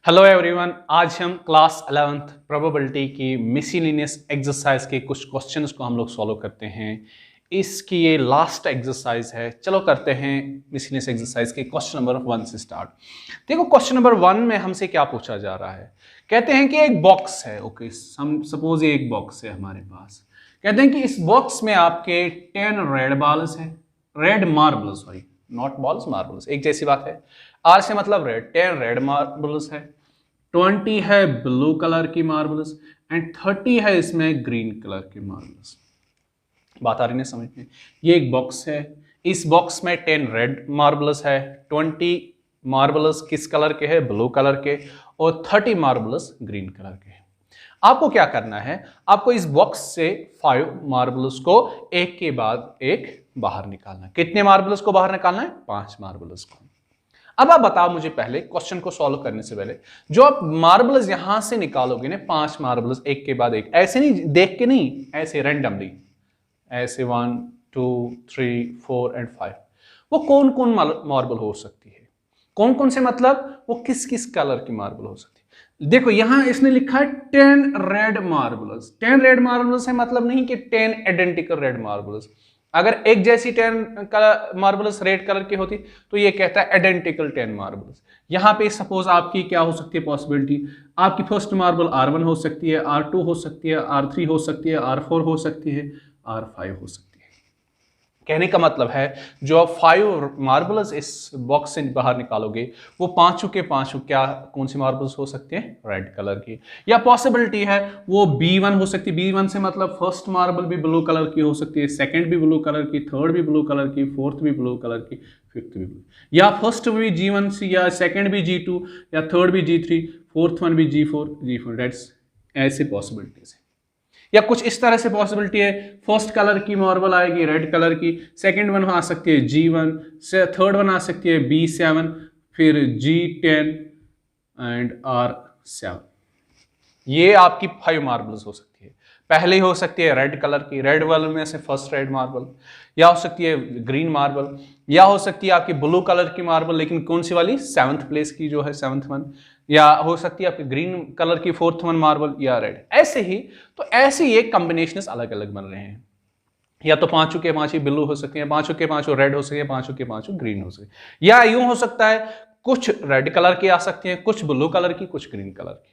Hello everyone, आज हम class 11th probability की मिसलिनियस एक्सरसाइज के कुछ क्वेश्चंस को हम लोग सॉल्व करते हैं। इसकी ये लास्ट एक्सरसाइज है। चलो करते हैं मिसलिनियस एक्सरसाइज के क्वेश्चन नंबर 1 से स्टार्ट। देखो क्वेश्चन नंबर 1 में हमसे क्या पूछा जा रहा है। कहते हैं कि एक बॉक्स है। ओके, हम सपोज ये एक बॉक्स है हमारे पास। कहते हैं कि इस बॉक्स में आपके 10 रेड बॉल्स हैं, red marbles, sorry not balls, marbles एक जैसी बात है। आर से मतलब रेड, 10 रेड मार्बल्स है, 20 है ब्लू कलर की मार्बल्स एंड 30 है इसमें ग्रीन कलर की मार्बल्स। बात आ रही है समझ में? ये एक बॉक्स है, इस बॉक्स में 10 रेड मार्बल्स है, 20 मार्बल्स किस कलर के हैं? ब्लू कलर के, और 30 मार्बल्स ग्रीन कलर के हैं। आपको क्या करना है? आपको इस बॉक्स से 5 मार्बल्स को एक के बाद एक बाहर निकालना है। कितने मार्बल्स को बाहर निकालना है? 5 मार्बल्स को। अब आप बताओ मुझे, पहले क्वेश्चन को सॉल्व करने से पहले जो आप मार्बल्स यहां से निकालोगे ना, 5 मार्बल्स एक के बाद एक, ऐसे नहीं देख के नहीं, ऐसे रैंडमली, ऐसे 1 2 3 4 एंड 5, वो कौन कौन मार्बल हो सकती है? कौन कौन से मतलब वो किस किस कलर की मार्बल हो सकती है? देखो यहां इसने लिखा है 10 रेड मार्बल्स। 10 रेड मार्बल्स है मतलब नहीं कि 10 आइडेंटिकल रेड मार्बल्स। अगर एक जैसी 10 मार्बल्स रेड कलर की होती तो ये कहता है आइडेंटिकल 10 मार्बल्स। यहां पे सपोज आपकी क्या हो सकती है पॉसिबिलिटी? आपकी फर्स्ट मार्बल R1 हो सकती है, R2 हो सकती है, R3 हो सकती है, R4 हो सकती है, R5 हो सकती है। कहने का मतलब है जो आप 5 मार्बल्स इस बॉक्स से बाहर निकालोगे वो पांचों के पांचों क्या कौन सी मार्बल्स हो सकते हैं? रेड कलर की। या पॉसिबिलिटी है वो B1 हो सकती है। B1 से मतलब फर्स्ट मार्बल भी ब्लू कलर की हो सकती है, सेकंड भी ब्लू कलर की, थर्ड भी ब्लू कलर की, फोर्थ भी ब्लू कलर की, फिफ्थ भी ब्लू, या फर्स्ट भी G1 सी, या सेकंड भी G2, या थर्ड भी G3, फोर्थ वन भी G4 डेट्स ऐसे पॉसिबिलिटीज है। या कुछ इस तरह से पॉसिबिलिटी है, फर्स्ट कलर की मार्बल आएगी रेड कलर की, सेकंड वन आ सकती है G1 से, थर्ड वन आ सकती है B7, फिर G10 एंड R7। ये आपकी 5 मार्बल्स हो सकती है। पहले ही हो सकती है रेड कलर की, रेड वाले में से फर्स्ट रेड मार्बल, या हो सकती है ग्रीन मार्बल, या हो सकती है आपकी ब्लू कलर की मार्बल, लेकिन कौन सी वाली? 7th प्लेस की जो है, 7th वन, या हो सकती है आपकी ग्रीन कलर की 4th वन मार्बल, या रेड। ऐसे ही तो ऐसे ये कॉम्बिनेशन अलग अलग बन रहे हैं। या तो पांचों के पांच ही ब्लू हो सकते हैं, पांचों के पांचों रेड हो सकते हैं, पांचों के पांचों ग्रीन हो सकते हैं, या यूं हो सकता है कुछ रेड कलर की आ सकती हैं, कुछ ब्लू कलर की, कुछ ग्रीन कलर की।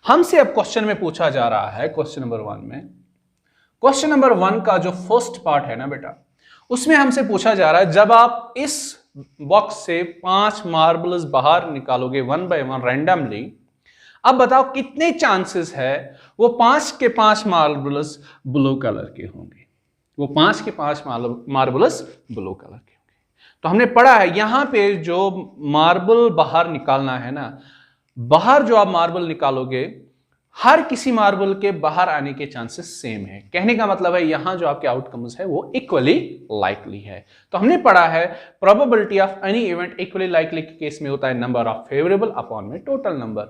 हमसे अब क्वेश्चन में पूछा जा रहा है, क्वेश्चन नंबर 1 में, क्वेश्चन नंबर 1 का जो फर्स्ट पार्ट है ना बेटा, उसमें हमसे पूछा जा रहा है जब आप इस बॉक्स से 5 मार्बल्स बाहर निकालोगे 1 बाय 1 रैंडमली, अब बताओ कितने चांसेस है वो 5 के 5 मार्बल्स ब्लू कलर के होंगे? वो 5 के 5 मार्बल्स ब्लू कलर के होंगे। तो हमने पढ़ा है यहां पे जो मार्बल बाहर निकालना है ना, बाहर जो आप मार्बल निकालोगे हर किसी मार्बल के बाहर आने के चांसेस सेम है। कहने का मतलब है यहां जो आपके आउटकम्स है वो इक्वली लाइकली है। तो हमने पढ़ा है probability of any event equally likely के केस में होता है नंबर ऑफ फेवरेबल अपॉन में टोटल नंबर।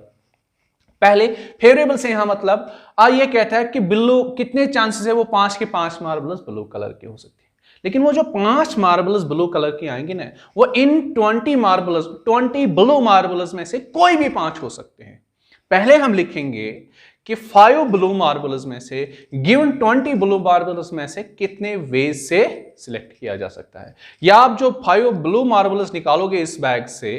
पहले फेवरेबल से यहां मतलब ये कहता है कि ब्लू कितने चांसेस है वो 5 के 5 मार्बल्स ब्लू कलर के हो सकते हैं। लेकिन वो जो 5 मार्बल्स ब्लू कलर की आएंगी ना, वो इन 20 मार्बल्स, 20 ब्लू मार्बल्स में से कोई भी 5 हो सकते हैं। पहले हम लिखेंगे कि 5 ब्लू मार्बल्स में से गिवन 20 ब्लू मार्बल्स में से कितने वेज से सिलेक्ट किया जा सकता है, या आप जो 5 ब्लू मार्बल्स निकालोगे इस बैग से,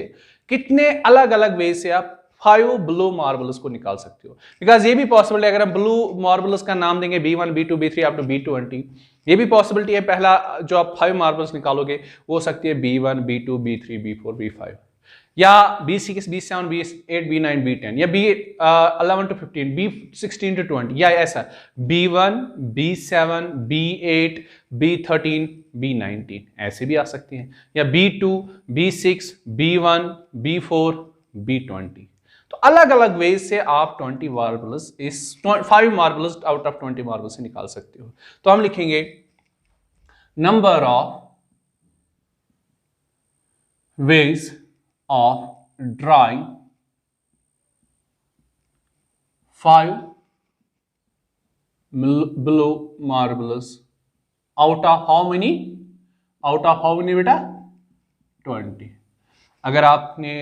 कितने अलग अलग वेज से आप 5 ब्लू मार्बल्स को निकाल सकते हो। बिकॉज ये भी पॉसिबिलिटी है, अगर हम ब्लू मार्बल्स का नाम देंगे B1 B2 B3 up to B20, ये भी पॉसिबिलिटी है पहला जो आप 5 मार्बल्स निकालोगे वो हो सकती है B1 B2 B3 B4 B5, या B6 B7 B8 B9 B10, या B11 to 15 B16 to 20, या ऐसा B1 B7 B8 B13 B19 ऐसे भी आ सकती हैं, या B2 B6 B1 B4 B20। तो अलग अलग वेज से आप 20 मार्बल्स इस 5 मार्बल्स आउट ऑफ 20 मार्बल्स से निकाल सकते हो। तो हम लिखेंगे number of ways of drawing 5 blue marbles out of how many? Out of how many बेटा? 20। अगर आपने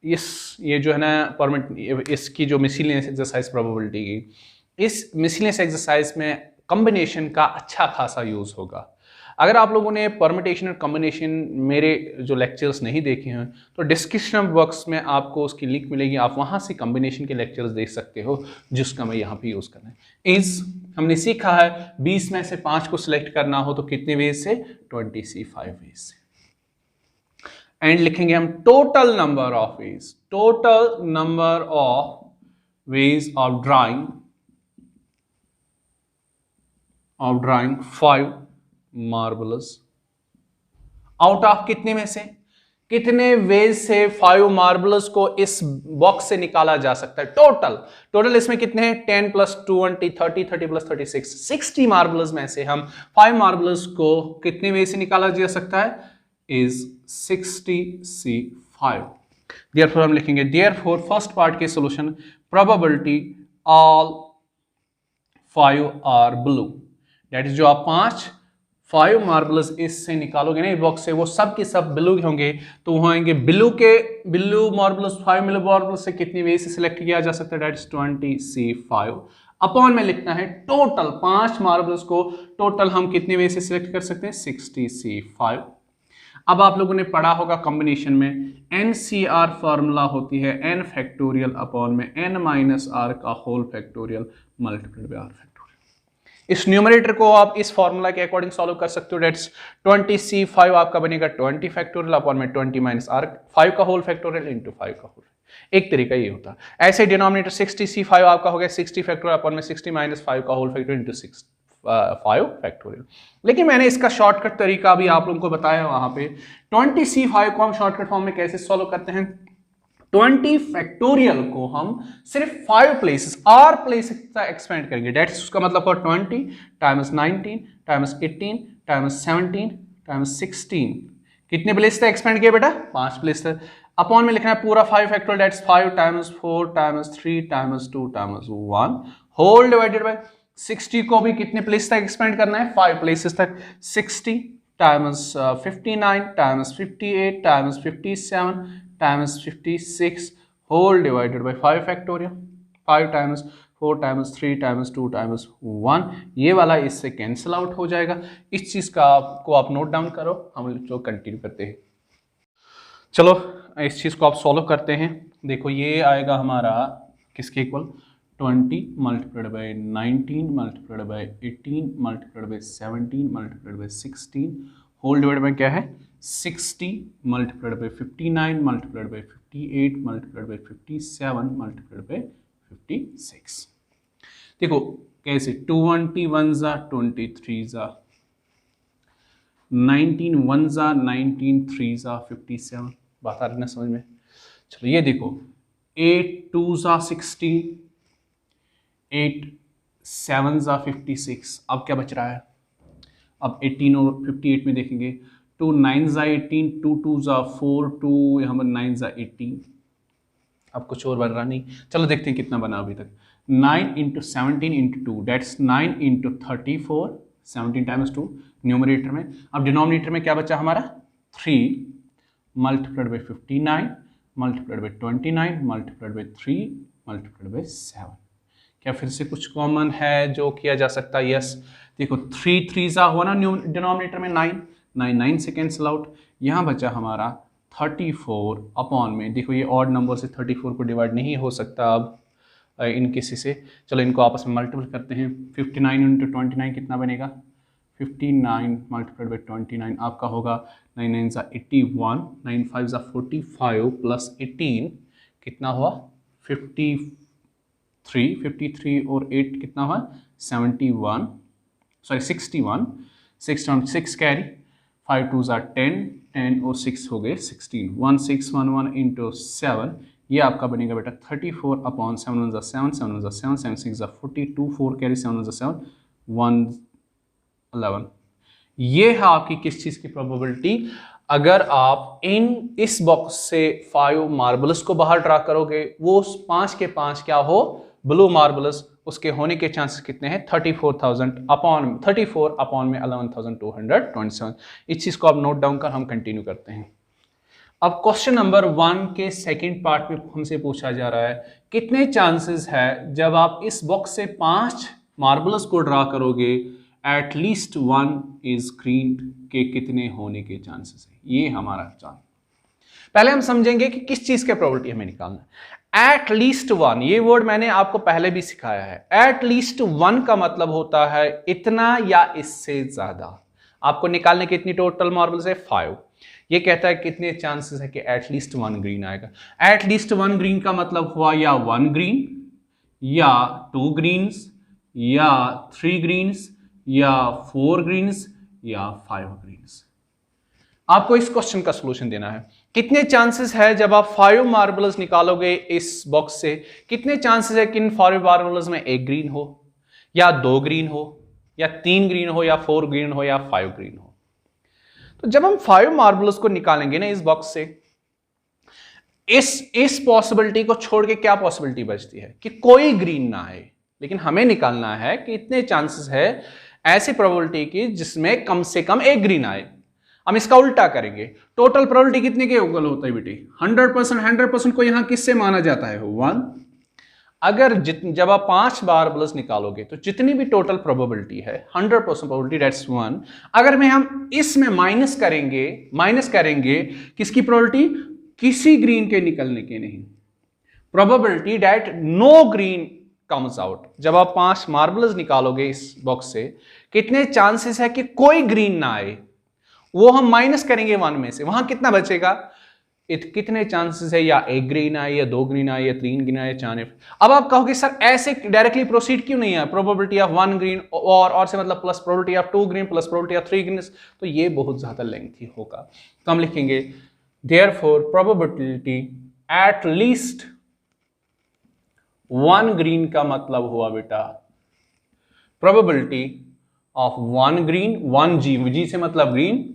ये जो है ना परमिट, इसकी जो मिसलेनियस एक्सरसाइज प्रोबेबिलिटी की, इस मिसलेनियस एक्सरसाइज में कॉम्बिनेशन का अच्छा खासा यूज होगा। अगर आप लोगों ने परमिटेशन और कॉम्बिनेशन मेरे जो लेक्चर्स नहीं देखे हैं तो डिस्क्रिप्शन बॉक्स में आपको उसकी लिंक मिलेगी, आप वहां से कॉम्बिनेशन के लेक्चर्स देख सकते हो, जिसका मैं यहाँ पे यूज कर रहा हूँ। हमने सीखा है 20 में से 5 को सिलेक्ट करना हो तो कितने वेज से, 25 वेज से। एंड लिखेंगे हम total number of ways, total number of ways of drawing 5 marbles out of कितने में से, कितने वेज से 5 मार्बल्स को इस बॉक्स से निकाला जा सकता है। टोटल इसमें कितने हैं, 10 प्लस 20 30 30 प्लस 36 60 मार्बल्स में से हम 5 मार्बल्स को कितने वेज से निकाला जा सकता है, इज 60C5। देयरफॉर हम लिखेंगे देयरफॉर फर्स्ट पार्ट के solution probability all 5 are blue, that is जो आप 5 मार्बल्स इससे निकालोगे ना इस बॉक्स से, वो सब के सब ब्लू होंगे, तो वहां आएंगे ब्लू मार्बल्स 5 ब्लू मार्बल्स से कितनी वे से सिलेक्ट किया जा सकता है, दैट इज 20C5। अपॉन में लिखना है टोटल 5 मार्बल्स को टोटल हम कितने वे से सिलेक्ट कर सकते हैं, 60C5। अब आप लोगों ने पढ़ा होगा कॉम्बिनेशन में NCR फॉर्मूला होती है n फैक्टोरियल अपॉन में n माइनस r का whole factorial multiplied by r factorial. इस न्यूमरेटर को आप इस फॉर्मूला के अकॉर्डिंग सॉल्व कर सकते हो, डेट्स 20C5 आपका बनेगा 20 फैक्टोरियल अपॉन में 20 माइनस r 5 का होल फैक्टोरियल इंटू 5 का होल। एक तरीका ये होता है। ऐसे डिनोमिनेटर 60C5 आपका हो गया 60 फैक्टोरियल अपॉन में 60 माइनस 5 का होल फैक्टोरियल इंटू 5 फैक्टोरियल। लेकिन मैंने इसका शॉर्टकट तरीका भी आप लोगों को बताया वहां पे। 20C5 को हम शॉर्टकट फॉर्म में कैसे सॉल्व करते हैं, 20 फैक्टोरियल को हम सिर्फ 5 प्लेसेस r प्लेसेस तक एक्सपेंड करेंगे, दैट इज उसका मतलब for 20 times 19 times 18 times 17 times 16 कितने प्लेस तक एक्सपेंड किया बेटा, 5 प्लेस तक। अपॉन में लिखना है पूरा 5 factorial, that's 5 times 4 times 3 times 2 times 1 whole divided by 60 को भी कितने प्लेस तक एक्सपेंड करना है, 5 प्लेसेस तक। 60 times 59 times 58 times 57 times 56 whole divided by 5 factorial. 5 times 4 times 3 times 2 times 1, ये वाला इससे कैंसिल आउट हो जाएगा। इस चीज का आपको आप नोट डाउन करो, हम लोग कंटिन्यू करते हैं। चलो इस चीज को आप सॉल्व करते हैं। देखो ये आएगा हमारा किसके equal, 20 multiplied by 19 multiplied by 18 multiplied by 17 multiplied by 16 whole divide by क्या है 60 multiplied by 59 multiplied by 58 multiplied by 57 multiplied by 56। देखो कैसे 21 जा 23 जा 19 1 जा 19 3 जा 57, बात आ रही ना समझ में। चलो ये देखो 8 2 जा 16 8 7 जा 56, अब क्या बच रहा है, अब 18 और 58 में देखेंगे 2 9 जा 18 2 2 जा 4 2 यहाँ पर 9 जा 18, अब कुछ और बन रहा नहीं। चलो देखते हैं कितना बना अभी तक, 9 into 17 into 2 that's 9 into 34 17 times 2 numerator में। अब डिनोमिनेटर में क्या बचा हमारा 3 multiplied by 59 multiplied by 29 multiplied by 3 multiplied by 7। क्या फिर से कुछ कॉमन है जो किया जा सकता है, यस। देखो 3 3 सा हुआ ना डिनोमिनेटर में 9 9 9 से कैंसिल आउट, यहाँ बचा हमारा 34 अपॉन में, देखो ये ऑड नंबर से 34 को डिवाइड नहीं हो सकता अब इन किसी से, चलो इनको आपस में मल्टीपल करते हैं। 59 इंटू 29 कितना बनेगा, 59 मल्टीप्लाइड बाई 29 आपका होगा 9 9 सा 81 9 5 सा 45 प्लस 18 कितना हुआ 53 और 8 कितना हुआ 71 सॉरी 61 6 कैरी 5 2 सा 10 10 और 6 हो गए 16 1611 इंटू 7 ये आपका बनेगा बेटा 34 अपॉन 7 1 7 7 1 7 7 6 42 4 कैरी 7 1 7 111। ये है आपकी किस चीज की प्रोबेबिलिटी, अगर आप इस बॉक्स से 5 मार्बल्स को बाहर ड्रा करोगे वो 5 के 5 क्या हो ब्लू मार्बल्स, उसके होने के चांसेस कितने हैं 34 अपॉन में 11,227। इस चीज को आप नोट डाउन कर हम कंटिन्यू करते हैं। अब क्वेश्चन नंबर 1 के सेकंड पार्ट में हमसे पूछा जा रहा है कितने चांसेस है जब आप इस बॉक्स से 5 मार्बल्स को ड्रा करोगे एटलीस्ट 1 इज ग्रीन के कितने होने के चांसेस है, ये हमारा चांस। पहले हम समझेंगे कि किस चीज के प्रोबेबिलिटी हमें निकालना है। एटलीस्ट 1 ये वर्ड मैंने आपको पहले भी सिखाया है। एटलीस्ट 1 का मतलब होता है इतना या इससे ज्यादा। आपको निकालने की इतनी टोटल मार्बल्स है 5। ये कहता है कितने चांसेस है कि एटलीस्ट 1 ग्रीन आएगा। एटलीस्ट 1 ग्रीन का मतलब हुआ या 1 ग्रीन या 2 ग्रीन्स या 3 ग्रीन्स या 4 ग्रीन्स या 5 ग्रीन्स। आपको इस क्वेश्चन का सॉल्यूशन देना है। कितने चांसेस है जब आप 5 मार्बल्स निकालोगे इस बॉक्स से, कितने चांसेस है कि इन 5 मार्बल्स में 1 ग्रीन हो या 2 ग्रीन हो या 3 ग्रीन हो या 4 ग्रीन हो या 5 ग्रीन हो। तो जब हम 5 मार्बल्स को निकालेंगे ना इस बॉक्स से, इस पॉसिबिलिटी को छोड़ के क्या पॉसिबिलिटी बचती है कि कोई ग्रीन ना आए। लेकिन हमें निकालना है कि इतने चांसेस है ऐसी प्रोबेबिलिटी की जिसमें कम से कम 1 ग्रीन आए। हम इसका उल्टा करेंगे। टोटल प्रोबेबिलिटी कितने के इक्वल होता है बेटी? 100% को यहां किससे माना जाता है? 1। अगर जब आप 5 मार्बल्स निकालोगे तो जितनी भी टोटल प्रोबेबिलिटी है 100% प्रोबेबिलिटी दैट्स 1। अगर में हम इसमें माइनस करेंगे किसकी प्रोबेबिलिटी? किसी ग्रीन के निकलने के नहीं। Probability that no green comes out. जब आप 5 मार्बल्स निकालोगे इस बॉक्स से, कितने चांसेस है कि कोई ग्रीन ना आए, वो हम माइनस करेंगे 1 में से। वहां कितना बचेगा? कितने चांसेस है या 1 ग्रीन आए या 2 ग्रीन आए या 3 ग्रीन आए या 4। अब आप कहोगे सर ऐसे डायरेक्टली प्रोसीड क्यों नहीं है? प्रोबेबिलिटी ऑफ 1 ग्रीन और से मतलब plus probability of 2 green plus probability of 3 green, तो ये बहुत ज्यादा लेंथी होगा। तो हम लिखेंगे therefore probability at least 1 green का मतलब हुआ बेटा probability of 1 green, 1G, G से मतलब ग्रीन,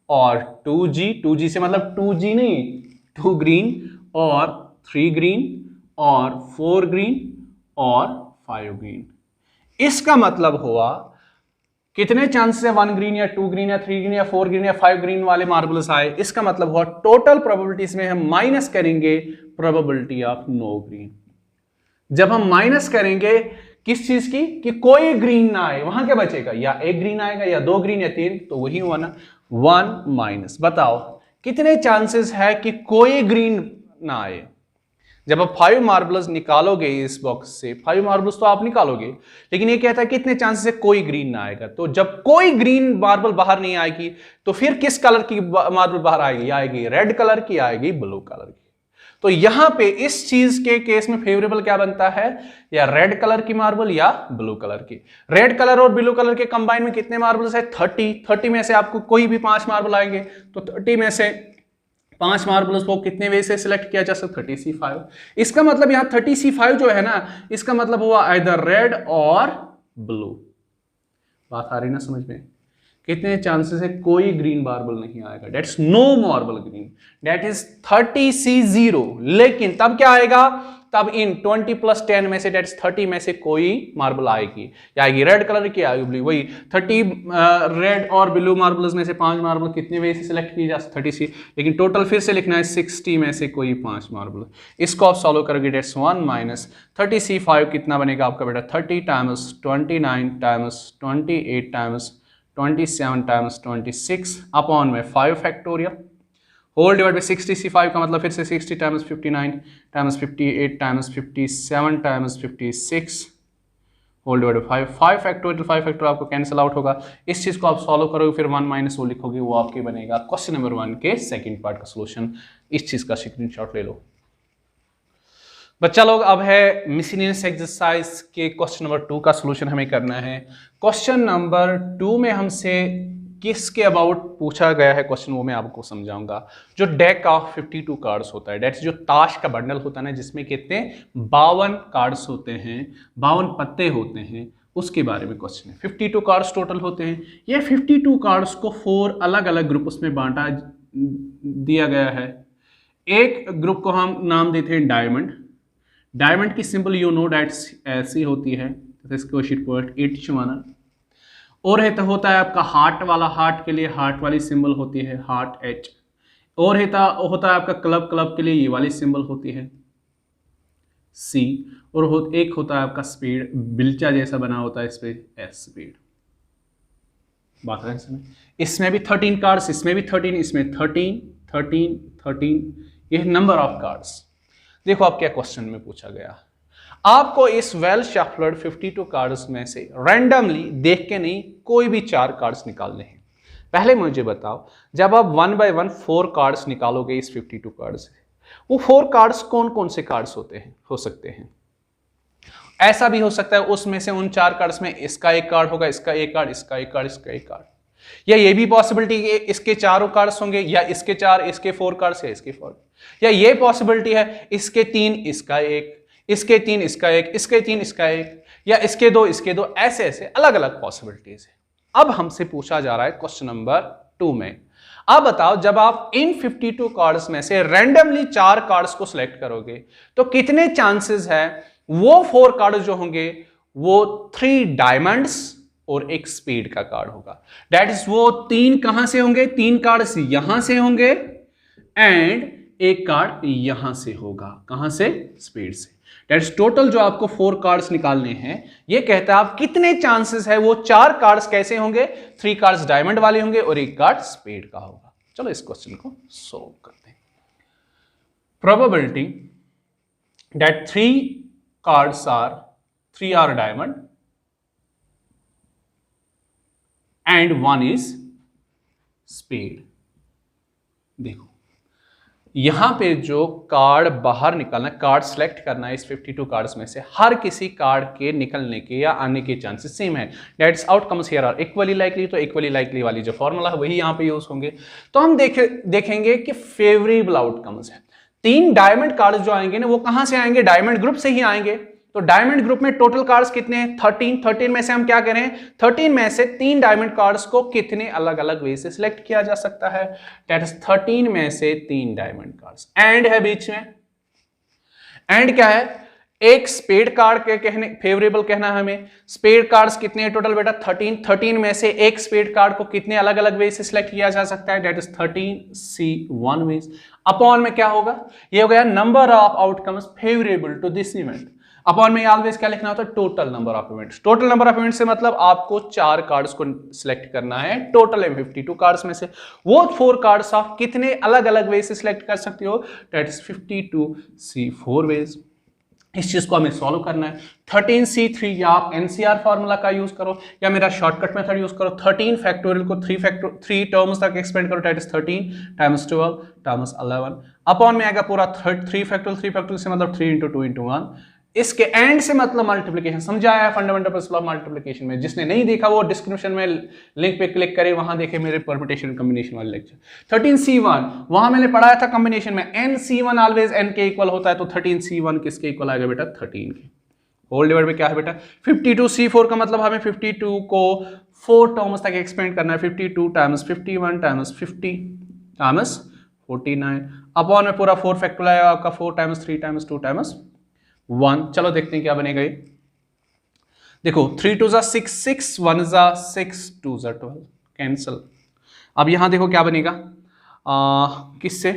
और 2G से मतलब 2G नहीं 2 ग्रीन और 3 ग्रीन और 4 ग्रीन और 5 ग्रीन। इसका मतलब हुआ कितने चांसेस है 1 ग्रीन या 2 ग्रीन या 3 ग्रीन या 4 ग्रीन या 5 ग्रीन वाले मार्बल्स आए। इसका मतलब हुआ टोटल प्रोबेबिलिटीज में हम माइनस करेंगे प्रोबेबिलिटी ऑफ नो ग्रीन। जब हम माइनस करेंगे किस चीज की कि कोई ग्रीन ना आए, वहां क्या बचेगा? या 1 ग्रीन आएगा या 2 ग्रीन या 3, तो वही हुआ ना 1 माइनस। बताओ कितने चांसेस है कि कोई ग्रीन ना आए। जब आप 5 मार्बल्स निकालोगे इस बॉक्स से, 5 मार्बल्स तो आप निकालोगे, लेकिन ये कहता है कितने चांसेस है कोई ग्रीन ना आएगा। तो जब कोई ग्रीन मार्बल बाहर नहीं आएगी तो फिर किस कलर की मार्बल बाहर आएगी? आएगी रेड कलर की, आएगी ब्लू कलर की। तो यहां पे इस चीज के केस में फेवरेबल क्या बनता है? या रेड कलर की मार्बल या ब्लू कलर की। रेड कलर और ब्लू कलर के कंबाइन में कितने मार्बल्स है? 30 में से आपको कोई भी 5 मार्बल आएंगे, तो 30 में से 5 मार्बल्स को कितने वे से सिलेक्ट किया जा सकता? 30C5। इसका मतलब यहां 30C5 जो है ना, इसका मतलब हुआ आइदर रेड और ब्लू। बात आ रही ना समझ में? कितने चांसेस है कोई ग्रीन मार्बल नहीं आएगा? That's no marble green, that is 30C0। लेकिन तब क्या आएगा? तब इन 20 + 10 में से दैट्स 30 में से कोई मार्बल आएगी। या आएगी रेड कलर की, आएगी ब्लू। वही 30 रेड और ब्लू मार्बल्स में से 5 मार्बल कितने वे से सिलेक्ट की जा 30C, लेकिन टोटल फिर से लिखना है 60 में से कोई 5 मार्बल। इसको आप सॉल्व करोगे दैट्स 1 माइनस 30C5 कितना बनेगा आपका बेटा? 30 times 29 times 28 times 27 times 26 upon में 5 factorial whole divide bye 60C5 का मतलब फिर से 60 times 59 times 58 times 57 times 56 whole divide by 5 factorial आपको कैंसिल आउट होगा। इस चीज को आप सॉल्व करोगे, फिर 1 माइनस वो लिखोगे, वो आपके बनेगा क्वेश्चन नंबर 1 के सेकंड पार्ट का सॉल्यूशन। इस चीज का स्क्रीनशॉट ले लो बच्चा लोग। अब है मिसलेनियस एक्सरसाइज के क्वेश्चन नंबर 2 का सॉल्यूशन हमें करना है। क्वेश्चन नंबर 2 में हमसे किसके अबाउट पूछा गया है क्वेश्चन, वो मैं आपको समझाऊंगा। जो डेक ऑफ 52 कार्ड्स होता है, डेट्स जो ताश का बंडल होता है ना, जिसमें कितने 52 कार्ड्स होते हैं, 52 पत्ते होते हैं, उसके बारे में क्वेश्चन है। 52 कार्ड्स टोटल होते हैं। ये 52 कार्ड्स को 4 अलग अलग ग्रुप्स में बांटा दिया गया है। एक ग्रुप को हम नाम देते हैं डायमंड। डायमंड की सिंबल यू नो डेट्स ऐसी होती है, each one। और है तो होता है आपका हार्ट वाला, हार्ट के लिए हार्ट वाली सिंबल होती है हार्ट H। और होता है आपका क्लब, क्लब के लिए ये वाली सिंबल होती है सी, और एक होता है आपका स्पीड, बिल्चा जैसा बना होता है इस पे एस स्पीड। बात है इसमें भी 13 कार्ड्स, इसमें भी 13, इसमें 13 13 13, ये नंबर ऑफ कार्ड्स। देखो आप क्या क्वेश्चन में पूछा गया, आपको इस वेल शफल्ड 52 कार्ड्स में से रैंडमली देख के नहीं कोई भी 4 कार्ड्स निकालने हैं। पहले मुझे बताओ, जब आप 1 बाय 1 4 कार्ड्स निकालोगे इस 52 कार्ड से, वो 4 कार्ड्स कौन कौन से कार्ड्स हो सकते हैं? ऐसा भी हो सकता है उसमें से उन 4 कार्ड्स में इसका एक कार्ड होगा, इसका एक कार्ड, इसका एक कार्ड, इसका एक कार्ड, या ये भी पॉसिबिलिटी इसके चारों कार्ड्स होंगे, या इसके 4 इसके 4 कार्ड्स, या इसके 4, या ये पॉसिबिलिटी है इसके 3 इसका एक, इसके 3 इसका एक, इसके 3 इसका एक, या इसके 2 इसके 2, ऐसे ऐसे अलग अलग पॉसिबिलिटीज है। अब हमसे पूछा जा रहा है क्वेश्चन नंबर 2 में, अब बताओ जब आप इन 52 कार्ड्स में से रैंडमली 4 कार्ड्स को सिलेक्ट करोगे तो कितने चांसेस है वो 4 कार्ड जो होंगे वो 3 डायमंड्स और एक स्पीड का कार्ड होगा। दैट इज वो 3 कहां से होंगे, 3 कार्ड्स यहां से होंगे एंड एक कार्ड यहां से होगा, कहां से, स्पीड से। दैट्स टोटल जो आपको 4 कार्ड्स निकालने हैं, ये कहता है आप कितने चांसेस है वो 4 कार्ड्स कैसे होंगे, 3 कार्ड्स डायमंड वाले होंगे और एक कार्ड स्पीड का होगा। चलो इस क्वेश्चन को सोल्व करते हैं। Probability that 3 are diamond and 1 is speed। देखो यहां पे जो कार्ड बाहर निकालना, कार्ड सेलेक्ट करना है इस 52 कार्ड्स में से, हर किसी कार्ड के निकलने के या आने के चांसेस सेम है। That's outcomes here are equally likely, तो इक्वली लाइकली वाली जो फॉर्मूला है वही यहां पे यूज होंगे। तो हम देखेंगे कि फेवरेबल आउटकम्स है। 3 डायमंड कार्ड्स जो आएंगे ना वो कहां से आएंगे, डायमंड ग्रुप से ही आएंगे। तो डायमंड ग्रुप में टोटल कार्ड्स कितने हैं, 13 में से हम क्या करें, 13 में से 3 डायमंड कार्ड्स को कितने अलग अलग वे से सिलेक्ट किया जा सकता है, दैट इज 13 में से 3 डायमंड कार्ड्स। एंड है बीच में, एंड क्या है, एक स्पेड कार्ड के कहने फेवरेबल कहना है हमें। स्पेड कार्ड्स कितने हैं टोटल बेटा, 13 में से एक स्पेड कार्ड को कितने अलग अलग वे से सिलेक्ट किया जा सकता है, that is 13C1 veg. Upon में क्या होगा, ये हो गया number of outcomes favourable to this event. Upon में ऑलवेज क्या लिखना होता है, total number of events. Total number of events से मतलब आपको 4 कार्ड्स को सिलेक्ट करना है टोटल 52 कार्ड्स में से, वो 4 कार्ड्स आप कितने अलग अलग वे से सिलेक्ट कर सकते हो, दैट इज 52C4 वेज। इस चीज को हमें सॉल्व करना है। 13C3 या आप एनसीआर फॉर्मूला का यूज करो या मेरा शॉर्टकट मेथड यूज करो। 13 फैक्टोरियल को 3 टर्म्स तक एक्सपेंड करो, that is 13 times 12 times 11 upon में आएगा पूरा 3 फैक्टोरियल से मतलब 3 × 2 × 1। इसके एंड से मतलब मल्टीप्लिकेशन, समझाया है फंडामेंटल प्रिंसिपल ऑफ मल्टीप्लिकेशन में। जिसने नहीं देखा वो डिस्क्रिप्शन में लिंक पे क्लिक करे, वहां देखे मेरे परम्यूटेशन कॉम्बिनेशन वाले लेक्चर। 13C1 वहां मैंने पढ़ाया था कॉम्बिनेशन में, NC1 ऑलवेज n के इक्वल होता है, तो 13C1 किसके इक्वल आएगा बेटा, 13 के। होल डिवाइड में क्या है बेटा, 52C4 का मतलब हमें 52 को 4 टर्म्स तक एक्सपेंड करना है, 52 टाइम्स 51 टाइम्स 50 टाइम्स 49 अपॉन में पूरा 4 फैक्टोरियल आएगा आपका 4 टाइम्स 3 टाइम्स 2 टाइम्स 1। चलो देखते हैं क्या बनेगा ये। देखो 3 2 6 6 1 6 2 12 कैंसल। अब यहां देखो क्या बनेगा, किससे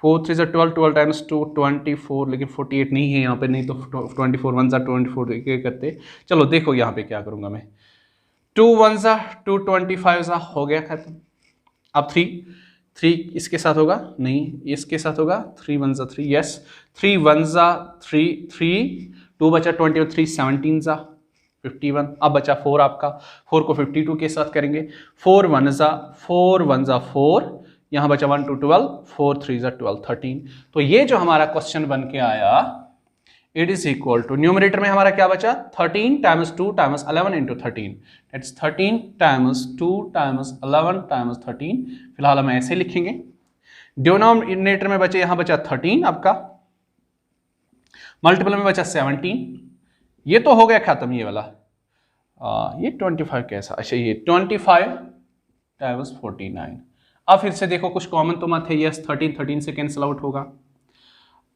4 3 12 12 टाइम्स 2 24, लेकिन 48 नहीं है यहाँ पे, नहीं तो 24 1 24 करते। चलो देखो यहाँ पे क्या करूंगा मैं, 2 1 2 25 हो गया खत्म। अब 3 इसके साथ होगा, नहीं इसके साथ होगा, 3 1 3 यस, 3 1 3 2 बचा 20 3 17 51। अब बचा 4 आपका, 4 को 52 के साथ करेंगे, 4 1 4 यहाँ बचा 1 2 12 4 3 12 13। तो ये जो हमारा क्वेश्चन बन के आया it is equal to, numerator में हमारा क्या बचा, 13 times 2 times 11 into 13, that's 13 times 2 times 11 times 13। फिलहाल हम ऐसे लिखेंगे। डिनोमिनेटर में बचे, यहां बचा 13 आपका, मल्टीपल में बचा 17। ये तो हो गया खत्म ये वाला। ये 25 कैसा, अच्छा ये 25 टाइम्स 49। अब फिर से देखो कुछ कॉमन तो मत है, यस 13 से कैंसिल आउट होगा।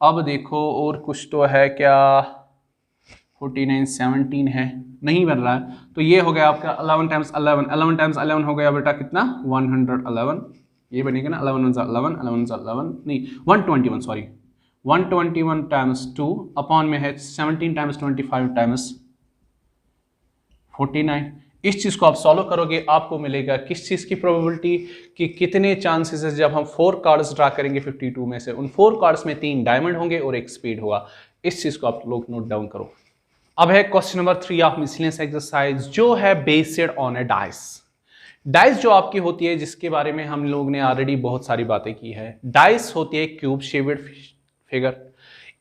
अब देखो और कुछ तो है क्या, 49 17 है, नहीं बन रहा है, तो ये हो गया आपका 11 टाइम्स 11 हो गया बेटा कितना, 111 ये बनेगा ना 11 11 11 11 नहीं 121 सॉरी 121 टाइम्स 2 अपॉन में है 17 टाइम्स 25 टाइम्स 49। इस चीज को आप सॉल्व करोगे आपको मिलेगा किस चीज की प्रोबेबिलिटी कि कितने चांसेस है जब हम 4 कार्ड्स ड्रा करेंगे 52 में से, उन 4 कार्ड्स में 3 डायमंड होंगे और एक स्पीड होगा। इस चीज को आप लोग नोट डाउन करो। अब है question number 3 of miscellaneous exercise जो है based on A dice. Dice जो आपकी होती है जिसके बारे में हम लोग ने ऑलरेडी बहुत सारी बातें की है। डाइस होती है क्यूब शेप्ड फिगर,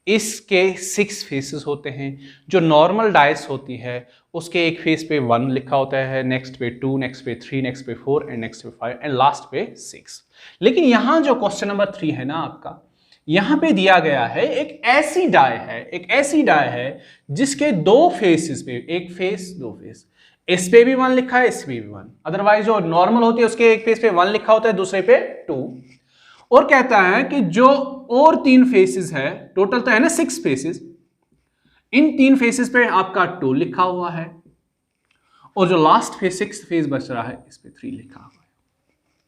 इसके 6 फेसेस होते हैं। जो नॉर्मल डाइस होती है उसके एक फेस पे 1 लिखा होता है, नेक्स्ट पे 2, नेक्स्ट पे 3, नेक्स्ट पे 4 एंड नेक्स्ट पे 5 एंड लास्ट पे 6। लेकिन यहां जो क्वेश्चन नंबर 3 है ना आपका, यहां पे दिया गया है एक ऐसी डाई है जिसके 2 फेसेस पे, एक फेस 2 फेस, इस पे भी 1 लिखा है, इस पे भी 1। अदरवाइज जो नॉर्मल होती है उसके एक फेस पे 1 लिखा होता है, दूसरे पे 2। और कहता है कि जो और 3 फेसेस है, टोटल तो है ना 6 फेसेस, इन 3 फेसेस पे आपका 2 लिखा हुआ है और जो लास्ट फेस 6th फेस बच रहा है इस पे 3 लिखा हुआ है।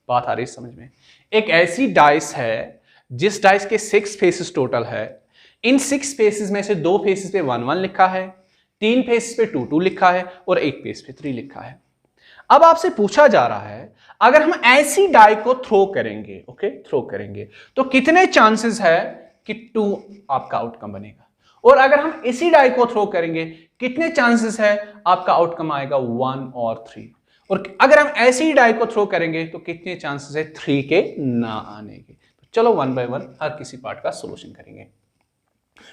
बात आ रही है समझ में? एक ऐसी डाइस है जिस डाइस के 6 फेसेस टोटल है, इन 6 फेसेस में से 2 फेसेस पे 1 1 लिखा है, 3 फेसेस पे 2 2 लिखा है और एक फेस पे 3 लिखा है। अब आपसे पूछा जा रहा है अगर हम ऐसी डाई को थ्रो करेंगे, ओके, थ्रो करेंगे तो कितने चांसेस है कि 2 आपका आउटकम बनेगा, और अगर हम इसी डाई को थ्रो करेंगे कितने चांसेस है आपका आउटकम आएगा 1 और 3, और अगर हम ऐसी डाई को थ्रो करेंगे तो कितने चांसेस है 3 के ना आने के। तो चलो 1 बाय 1 हर किसी पार्ट का सोल्यूशन करेंगे।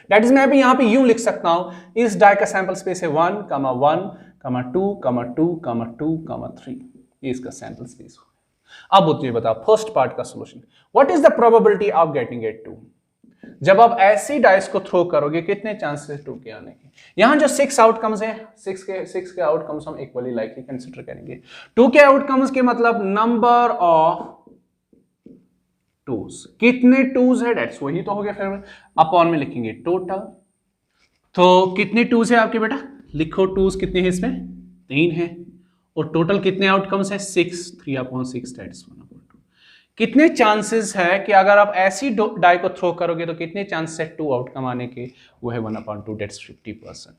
दैट इज मैं भी यहां पे यूं लिख सकता हूं, इस डाई का सैंपल स्पेस है 1, 1, 2, 2, 2, 3, ये इसका सैंपल स्पेस हो। अब मुझे बताओ फर्स्ट पार्ट का solution, what is the probability of getting it 2? जब आप ऐसी डाइस को थ्रो करोगे कितने चांसेस 2 के आने के? यहां जो 6 आउटकम्स है, 6 के आउटकम्स हम इक्वली लाइकली कंसीडर करेंगे। 2 के आउटकम्स के मतलब नंबर ऑफ टूज, कितने टूज है डेट्स वही तो हो गया, फिर अपॉन में लिखेंगे टोटल। तो कितने टूज है आपके बेटा, लिखो टूज कितने हैं इसमें, 3 है, और टोटल कितने आउटकम्स है 6, 3/6 दैट्स 1/2। कितने चांसेस है कि अगर आप ऐसी डाई को थ्रो करोगे तो कितने चांसेस है 2 आउटकम आने के, वो है 1/2 दैट्स 50%।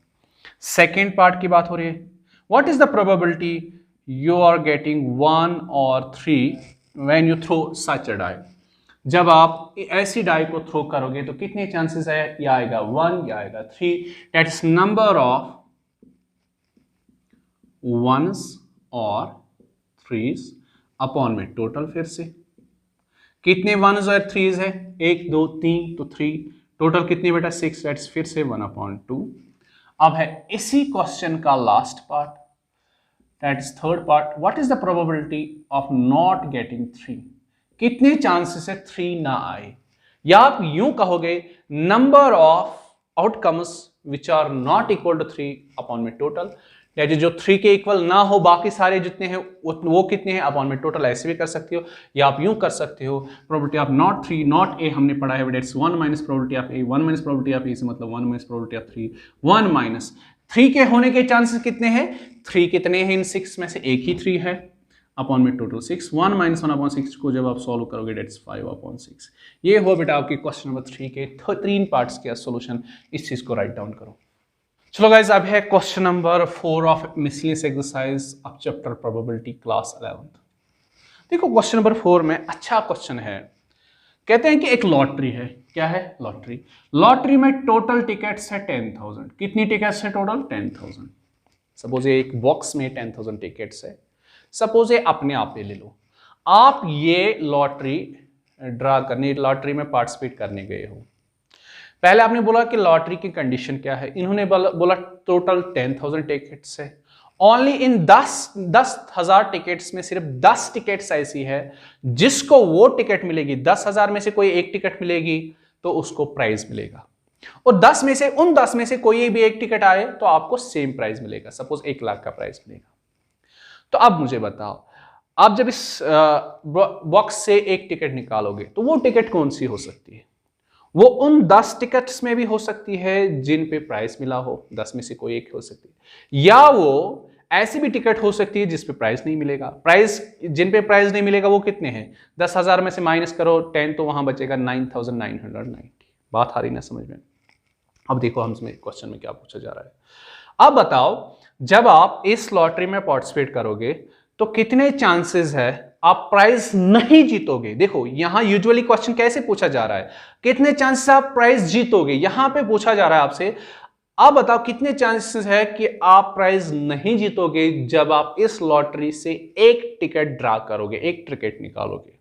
सेकेंड पार्ट की बात हो रही है, what is the probability you are getting 1 और 3 when you throw such a die? जब आप ऐसी डाई को थ्रो करोगे तो कितने चांसेस है, या आएगा 1 या आएगा 3, that is number of 1s और 3s अपॉन में टोटल। फिर से कितने 1s और 3s है, 1 2 3 तो 3, टोटल कितने बेटा 6, दैट्स फिर से 1/2। अब है इसी क्वेश्चन का last part, that is third part, what is the probability of not getting 3? कितने चांसेस है 3 ना आए, या आप यूं कहोगे number of outcomes which are not equal to 3 upon में टोटल, दैट इज जो 3 के इक्वल ना हो बाकी सारे जितने हैं वो कितने हैं अपॉन में टोटल। ऐसे भी कर सकते हो, या आप यूं कर सकते हो probability of not 3 not A हमने पढ़ा है, that's 1 minus probability of A, 1 minus probability of A से मतलब 1 माइनस प्रोबेबिलिटी ऑफ 3, 1 माइनस 3 के होने के चांसेस कितने हैं, 3 कितने हैं इन 6 में से, एक ही 3 है अपॉन में टोटल 6, 1 माइनस 1/6 को जब आप सॉल्व करोगे दैट्स 5/6। ये हुआ बेटा आपके क्वेश्चन नंबर 3 के 3 पार्ट्स के सॉल्यूशन। इस चीज को राइट डाउन करो। चलो गाइस, अब है question number 4 of miscellaneous exercise of chapter probability class 11th। देखो क्वेश्चन नंबर 4 में अच्छा क्वेश्चन है, कहते हैं कि एक लॉटरी है। क्या है, लॉटरी। लॉटरी में टोटल टिकट्स है 10,000। कितनी टिकट्स है टोटल, 10,000। सपोज ये एक बॉक्स में 10,000 टिकट्स है, सपोज ये अपने आप ले लो, आप ये लॉटरी ड्रा करने, लॉटरी में पार्टिसिपेट करने गए हो। पहले आपने बोला कि लॉटरी की कंडीशन क्या है, इन्होंने बोला टोटल 10,000 टिकट्स है, ओनली इन 10,000 टिकट्स में सिर्फ 10 टिकट्स ऐसी है जिसको वो टिकट मिलेगी, 10,000 में से कोई एक टिकट मिलेगी तो उसको प्राइज मिलेगा, और 10 में से उन 10 में से कोई भी एक टिकट आए तो आपको सेम प्राइज मिलेगा, सपोज 1 लाख का प्राइज मिलेगा। तो अब मुझे बताओ, आप जब इस बॉक्स से एक टिकट निकालोगे तो वो टिकट कौन सी हो सकती है? वो उन 10 टिकट्स में भी हो सकती है जिन पे प्राइस मिला हो, 10 में से कोई एक हो सकती है, या वो ऐसी भी टिकट हो सकती है जिस पे प्राइस नहीं मिलेगा। प्राइस जिन पे प्राइस नहीं मिलेगा वो कितने हैं? 10,000 में से माइनस करो 10 तो वहां बचेगा 9,990। बात आ रही ना समझ में? अब देखो हमसे क्वेश्चन में क्या पूछा जा रहा है। अब बताओ, जब आप इस लॉटरी में पार्टिसिपेट करोगे तो कितने चांसेस है आप प्राइज नहीं जीतोगे? देखो यहां यूजुअली क्वेश्चन कैसे पूछा जा रहा है, कितने चांसेस आप प्राइज जीतोगे, यहां पे पूछा जा रहा है आपसे। अब बताओ कितने चांसेस है कि आप प्राइज नहीं जीतोगे जब आप इस लॉटरी से एक टिकट ड्रा करोगे, एक टिकट निकालोगे।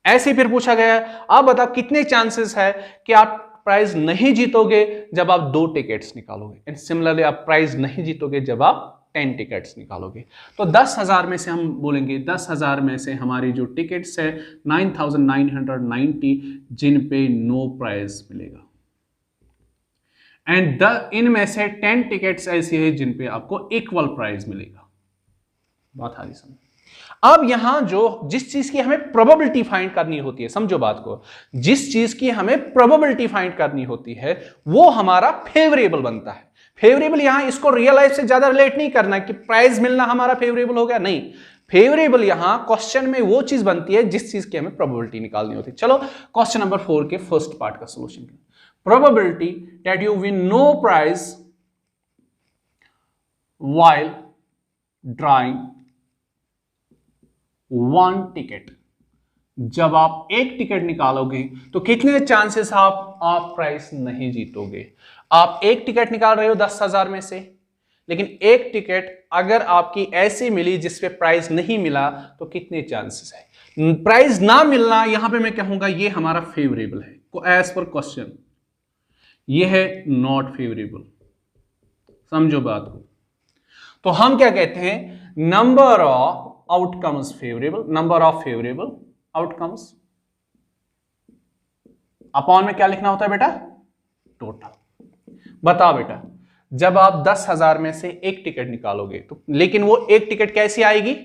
ऐसे फिर पूछा गया है, अब बताओ कितने चांसेस है कि आप प्राइज नहीं जीतोगे जब आप 2 टिकट्स निकालोगे। एंड सिमिलरली आप प्राइज नहीं जीतोगे जब आप 10 टिकट्स निकालोगे। तो 10,000 में से हम बोलेंगे 10,000 में से हमारी जो टिकट्स है 9,990 जिन पे नो प्राइज मिलेगा, एंड इनमें से 10 टिकट्स ऐसी है जिन पे आपको इक्वल प्राइज मिलेगा। बात आ रही समझ? अब यहां जो जिस चीज की हमें प्रोबेबिलिटी फाइंड करनी होती है, समझो बात को, जिस चीज की हमें प्रोबेबिलिटी फाइंड करनी होती है वो हमारा फेवरेबल बनता है। फेवरेबल यहां इसको रियल लाइफ से ज्यादा रिलेट नहीं करना कि प्राइज मिलना हमारा फेवरेबल हो गया, नहीं। फेवरेबल यहां क्वेश्चन में वो चीज बनती है जिस चीज की हमें प्रोबेबिलिटी निकालनी होती है। चलो क्वेश्चन नंबर 4 के फर्स्ट पार्ट का solution. Probability that you win no prize while drawing 1 ticket. जब आप एक टिकट निकालोगे तो कितने चांसेस आप प्राइस नहीं जीतोगे? आप एक टिकट निकाल रहे हो 10,000 में से, लेकिन एक टिकट अगर आपकी ऐसी मिली जिसपे प्राइस नहीं मिला तो कितने चांसेस है? प्राइस ना मिलना यहां पे मैं कहूंगा ये हमारा फेवरेबल है एज पर क्वेश्चन, ये है नॉट फेवरेबल। समझो बात को। तो हम क्या कहते हैं, number of outcomes favourable, number of favourable outcomes upon में क्या लिखना होता है बेटा? टोटल। बताओ बेटा, जब आप 10,000 में से एक टिकट निकालोगे तो, लेकिन वो एक टिकट कैसी आएगी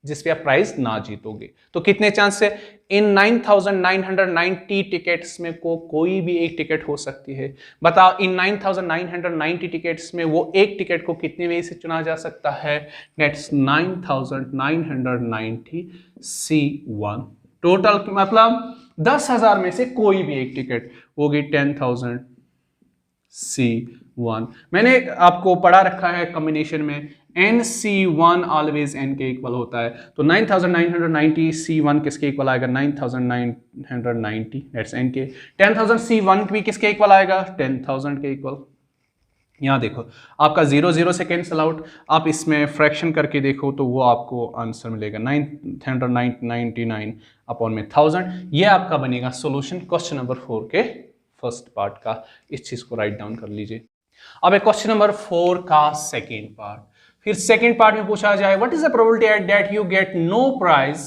जिसपे आप प्राइस ना जीतोगे, तो कितने चांस है? इन 9,990 टिकट्स में कोई भी एक टिकट हो सकती है। बताओ इन 9,990 टिकट्स में वो एक टिकट को कितने वे से चुना जा सकता है? दैट्स 9,990 C1 टोटल, मतलब 10,000 में से कोई भी एक टिकट होगी 10,000 C1। मैंने आपको पढ़ा रखा है कॉम्बिनेशन में NC1 ऑलवेज N के इक्वल होता है, तो 9,990 C1 किसके इक्वल आएगा? 9,990 दैट्स N के। 10,000 C1 भी किसके इक्वल आएगा? 10,000 के इक्वल। यहां देखो आपका 0 0 से कैंसिल आउट, आप इसमें फ्रैक्शन करके देखो तो वो आपको आंसर मिलेगा 999 अपॉन में 1000। ये आपका बनेगा सॉल्यूशन क्वेश्चन नंबर 4 के फर्स्ट पार्ट का। इस चीज को राइट डाउन कर लीजिए। अब क्वेश्चन नंबर 4 का सेकेंड पार्ट। फिर सेकेंड पार्ट में पूछा जाए what is the probability that you get no prize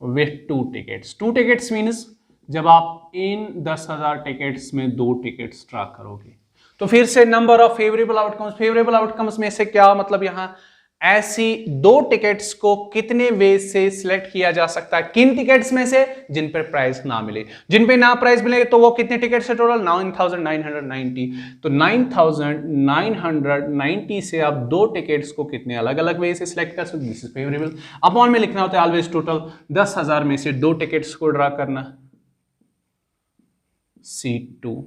with 2 tickets. 2 tickets means जब आप इन 10,000 टिकट्स में 2 टिकट्स ड्रा करोगे, तो फिर से number of favourable outcomes. Favourable outcomes में से क्या मतलब, यहां ऐसी 2 टिकट्स को कितने वे से सिलेक्ट किया जा सकता है? किन टिकट्स में से? जिन पर प्राइस ना मिले। जिन पे ना प्राइस मिले तो वो कितने टिकट्स है टोटल? 9,990। तो 9,990 से आप 2 टिकट्स को कितने अलग अलग वे से सिलेक्ट कर सकते? This is favourable. अपॉन में लिखना होता है ऑलवेज टोटल। 10,000 में से 2 टिकट्स को ड्रा करना C2।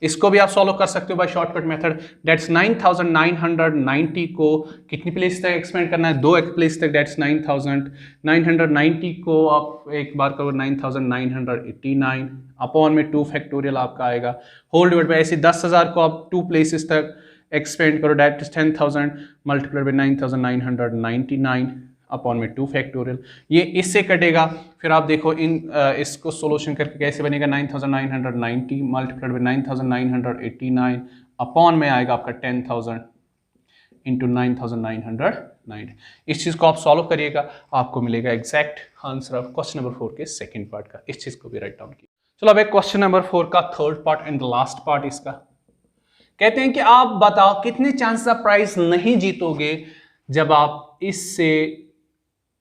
इसको भी आप सॉल्व कर सकते हो बाय शॉर्टकट मेथड। दैट्स 9,990 को कितनी प्लेस तक एक्सपेंड करना है? 2 प्लेस तक। दैट्स 9,990 को आप एक बार करो 9,989 अपॉन में 2 फैक्टोरियल आपका आएगा होल डिवाइड बाय ऐसे 10,000 को आप 2 प्लेसेस तक एक्सपेंड करो। That is 10,000 multiplied by 9,999 upon में 2 फैक्टोरियल। ये इससे कटेगा। फिर आप देखो इसको सोल्यूशन करके कैसे बनेगा? 9,990 मल्टीप्लाइड बाय 9,989 अपॉन में आएगा आपका 10,000 इंटू 9,990। इस चीज को आप सॉल्व करिएगा, आपको मिलेगा exact answer of question number 4 के सेकंड पार्ट का। इस चीज को भी राइट डाउन किया। चलो अब एक क्वेश्चन नंबर 4 का third part and last part इसका। कहते हैं कि आप बताओ कितने चांसेस आप प्राइस नहीं जीतोगे जब आप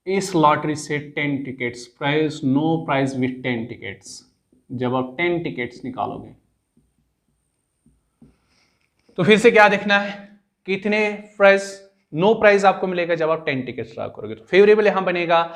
इस लॉटरी से 10 tickets, price no price with 10 tickets, जब आप 10 टिकट्स निकालोगे तो फिर से क्या देखना है? कितने प्राइस नो प्राइस आपको मिलेगा जब आप 10 टिकट्स ड्रा करोगे। तो फेवरेबल यहां बनेगा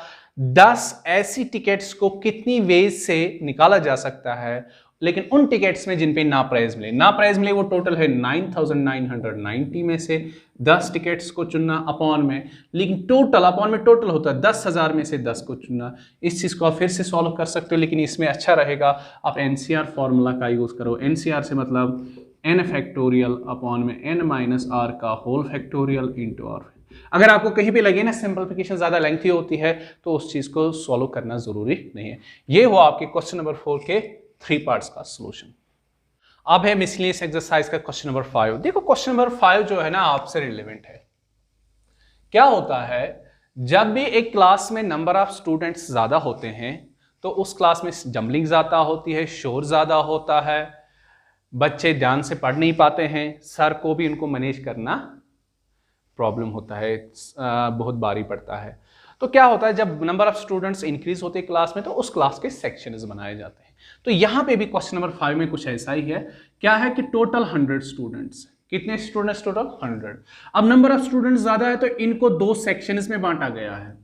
10 ऐसी टिकट्स को कितनी वेज से निकाला जा सकता है, लेकिन उन टिकट्स में जिन पे ना प्राइस मिले। ना प्राइस मिले वो टोटल है 9990 में से 10 टिकट्स को चुनना अपॉन में, लेकिन टोटल अपॉन में टोटल होता है 10,000 में से 10 को चुनना। इस चीज को आप फिर से सॉल्व कर सकते हो, लेकिन इसमें अच्छा रहेगा आप एनसीआर फॉर्मूला का यूज करो। एनसीआर से मतलब n फैक्टोरियल अपॉन में n माइनस आर का होल फैक्टोरियल इंटू आर। अगर आपको कहीं पे लगे ना सिंपलीफिकेशन ज्यादा लेंथी होती है तो उस चीज को सॉल्व करना जरूरी नहीं है। ये हुआ आपके क्वेश्चन नंबर 4 के 3 पार्ट्स का सॉल्यूशन। अब है मिसलेनियस एक्सरसाइज का क्वेश्चन नंबर 5। देखो क्वेश्चन नंबर 5 जो है ना आपसे रिलेवेंट है। क्या होता है, जब भी एक क्लास में नंबर ऑफ स्टूडेंट्स ज्यादा होते हैं तो उस क्लास में जंबलिंग ज्यादा होती है, शोर ज्यादा होता है, बच्चे ध्यान से पढ़ नहीं पाते हैं, सर को भी उनको मैनेज करना प्रॉब्लम होता है, बहुत भारी पड़ता है। तो क्या होता है, जब नंबर ऑफ स्टूडेंट्स इंक्रीज होते हैं क्लास में तो उस क्लास के सेक्शंस बनाए जाते हैं। तो यहां पे भी क्वेश्चन नंबर 5 में कुछ ऐसा ही है। क्या है कि टोटल 100 स्टूडेंट्स, कितने स्टूडेंट्स टोटल 100। अब नंबर ऑफ स्टूडेंट्स ज्यादा है तो इनको 2 सेक्शंस में बांटा गया है।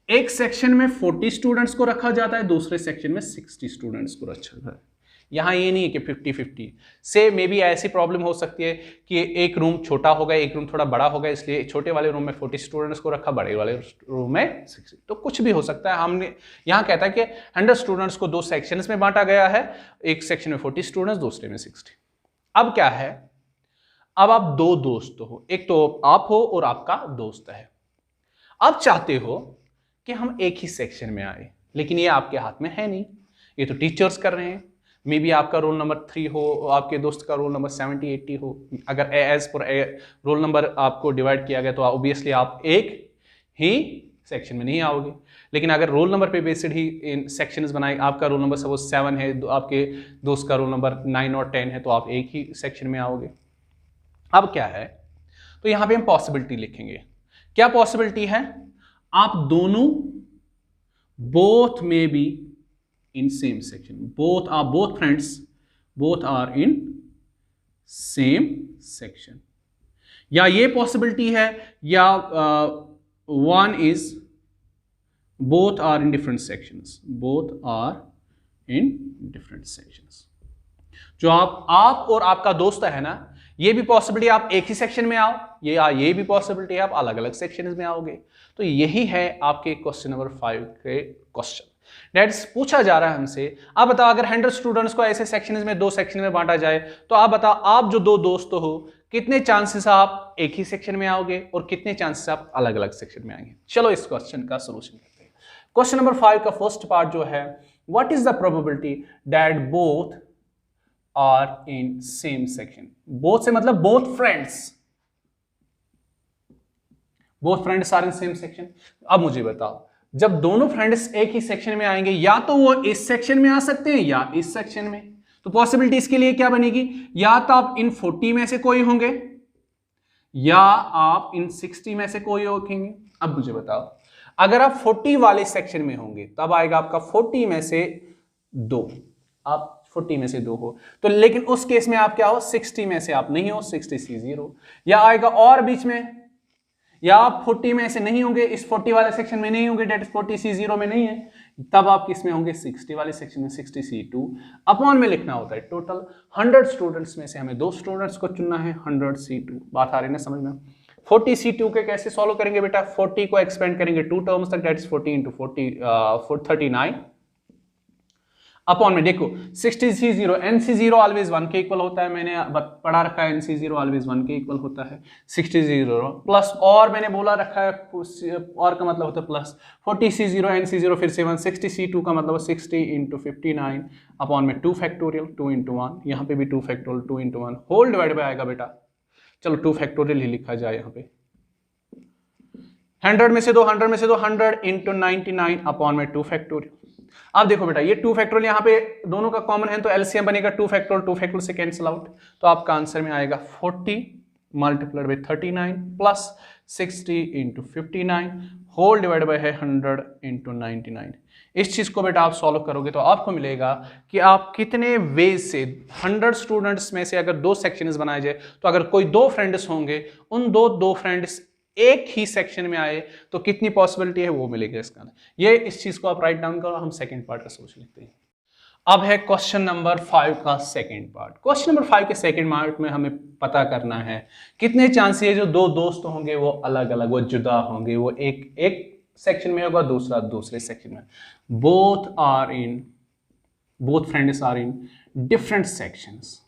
एक सेक्शन में 40 स्टूडेंट्स को रखा जाता है, दूसरे सेक्शन में 60 स्टूडेंट्स को रखा जाता है। यहां ये नहीं है कि 50-50 से मे भी ऐसी प्रॉब्लम हो सकती है कि एक रूम छोटा होगा, एक रूम थोड़ा बड़ा होगा, इसलिए छोटे वाले रूम में 40 स्टूडेंट्स को रखा, बड़े वाले रूम में 60। तो कुछ भी हो सकता है। हमने यहां कहता है कि 100 स्टूडेंट्स को 2 सेक्शंस में बांटा गया है, एक सेक्शन में 40 स्टूडेंट्स, दूसरे में 60। अब क्या है, अब आप 2 दोस्त हो, एक तो आप हो और आपका दोस्त है। अब चाहते हो कि हम एक ही सेक्शन में आए, लेकिन ये आपके हाथ में है नहीं, ये तो टीचर्स कर रहे हैं। मे बी आपका रोल नंबर 3 हो, आपके दोस्त का रोल नंबर 70-80 हो। अगर एज पर रोल नंबर आपको डिवाइड किया गया तो ऑब्वियसली आप एक ही सेक्शन में नहीं आओगे। लेकिन अगर रोल नंबर पे बेस्ड ही इन सेक्शंस बनाए, आपका रोल नंबर सपोज 7 है, आपके दोस्त का रोल नंबर 9 और 10 है, तो आप एक ही सेक्शन में आओगे। अब क्या है, तो यहां पे हम पॉसिबिलिटी लिखेंगे। क्या पॉसिबिलिटी है, आप दोनों बोथ में B in same section, both friends both are in same section, या ये पॉसिबिलिटी है, या one is both are in different sections, both are in different sections। जो आप और आपका दोस्त है ना, ये भी पॉसिबिलिटी आप एक ही सेक्शन में आओ, ये भी पॉसिबिलिटी आप अलग अलग सेक्शन में आओगे। तो यही है आपके क्वेश्चन नंबर 5 के क्वेश्चन। नेक्स्ट पूछा जा रहा है हमसे, आप बताओ अगर 100 स्टूडेंट्स को ऐसे सेक्शन में 2 सेक्शन में बांटा जाए तो आप बताओ, आप जो 2 दोस्त हो कितने चांसेस आप एक ही सेक्शन में आओगे और कितने चांसेस आप अलग अलग सेक्शन में आएंगे। चलो इस क्वेश्चन का सोल्यूशन करते हैं। क्वेश्चन नंबर 5 का फर्स्ट पार्ट जो है, what is the probability that both are in same section. Both से मतलब both friends are in same section. अब मुझे बताओ, जब दोनों फ्रेंड्स एक ही सेक्शन में आएंगे, या तो वो इस सेक्शन में आ सकते हैं या इस सेक्शन में, तो पॉसिबिलिटी इसके लिए क्या बनेगी, या तो आप इन 40 में से कोई होंगे या आप इन 60 में से कोई होंगे। अब मुझे बताओ, अगर आप 40 वाले सेक्शन में होंगे तब आएगा आपका 40 में से 2, आप 40 में से 2 हो तो, लेकिन उस केस में आप क्या हो, 60 में से आप नहीं हो, 60 से 0, या आएगा और बीच में, या आप 40 में से नहीं होंगे, इस 40 वाले सेक्शन में नहीं होंगे, डेट इज 40 C0 में नहीं है, तब आप किस में होंगे, 60 वाले सेक्शन में, 60 C2 अपॉन में लिखना होता है टोटल। 100 स्टूडेंट्स में से हमें 2 स्टूडेंट्स को चुनना है, 100 C2। बात आ रही है ना समझ में। 40 C2 के कैसे सॉल्व करेंगे बेटा, 40 को एक्सपेंड करेंगे 2 टर्म्स तक, डेट इज 40 इंटू 39 अपॉन में, देखो 60 C0, NC0 ऑलवेज 1 के इक्वल होता है, मैंने पढ़ा रखा है NC0 ऑलवेज 1 के इक्वल होता है। 60 0 प्लस, और मैंने बोला रखा है और का मतलब होता है प्लस, 40 C0 NC0 फिर से 1, 60 C2 का मतलब 60 इंटू 59 अपॉन में 2 फैक्टोरियल 2 इंटू 1, यहाँ पे भी 2 factorial 2 into 1 whole divide by आएगा बेटा। चलो 2 फैक्टोरियल ही लिखा जाए यहाँ पे। 100 में से 2, 100 में से 2, 100 इंटू 99 अपॉन में 2 फैक्टोरियल। अब देखो बेटा, ये 2 फैक्टोरियल यहाँ पे दोनों का कॉमन है तो एलसीएम बनेगा 2 फैक्टोरियल से कैंसिल आउट, तो आपका आंसर में आएगा 40 multiplied by 39 plus 60 into 59 whole divide by है 100 इंटू 99। इस चीज को बेटा आप सॉल्व करोगे तो आपको मिलेगा कि आप कितने वेज से 100 स्टूडेंट्स में से अगर 2 सेक्शंस बनाए जाए तो अगर कोई 2 फ्रेंड्स होंगे, उन दो फ्रेंड्स एक ही सेक्शन में आए तो कितनी पॉसिबिलिटी है वो मिलेगा इसका आंसर। ये इस चीज को आप राइट डाउन करो, हम सेकंड पार्ट का सोच लेते हैं। अब है क्वेश्चन नंबर 5 का सेकंड पार्ट। क्वेश्चन नंबर 5 के सेकंड पार्ट में हमें पता करना है कितने चांसेस है जो दो दोस्त होंगे वो अलग अलग, वो जुदा होंगे, वो एक सेक्शन में होगा, दूसरा दूसरे सेक्शन में। Both friends are in different sections.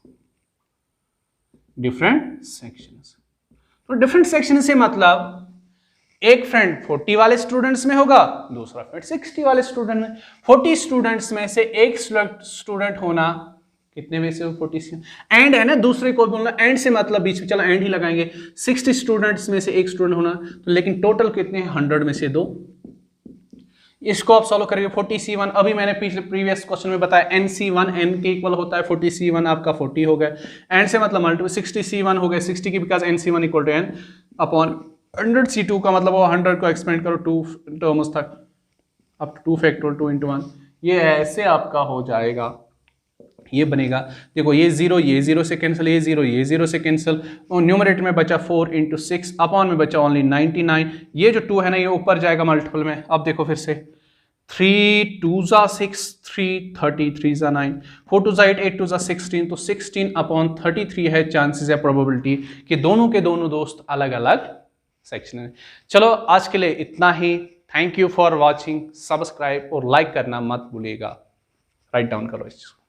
तो डिफरेंट सेक्शन से मतलब एक फ्रेंड 40 वाले स्टूडेंट्स में होगा, दूसरा फ्रेंड 60 वाले स्टूडेंट में। 40 स्टूडेंट्स में से एक स्टूडेंट होना, कितने में से 40 एंड है ना, दूसरे को बोलना एंड से मतलब बीच में, चलो एंड ही लगाएंगे। 60 स्टूडेंट्स में से एक स्टूडेंट होना, तो लेकिन टोटल कितने हैं, 100 में से 2। इसको आप सॉल्व करेंगे 40C1। अभी मैंने प्रीवियस क्वेश्चन में बताया NC1 n के इक्वल होता है, 40C1 आपका 40 हो गया। एंड से मतलब मल्टीपल 60C1 हो गया 60 की, because NC1 equal to n upon 100C2 का मतलब वो 100 को एक्सपेंड करो 2 टर्म्स तक, अब 2 फैक्टोरियल 2 into 1, ये ऐसे आपका हो जाएगा, ये बनेगा। देखो ये 0 से कैंसिल, ये 0 से कैंसिल, और न्यूमरेटर में बचा 4 into 6 अपॉन में बचा ओनली 99। ये जो 2 है ना ये ऊपर जाएगा मल्टीपल में। अब देखो फिर से 3 2 6 3 30 3 9 4 2 8 8 2 16, तो 16 अपॉन 33 है चांसेस है, प्रोबेबिलिटी कि दोनों के दोनों दोस्त अलग अलग सेक्शन है। चलो आज के लिए इतना ही। Thank you for watching. Subscribe और लाइक करना मत भूलिएगा। राइट डाउन करो इस चीज को।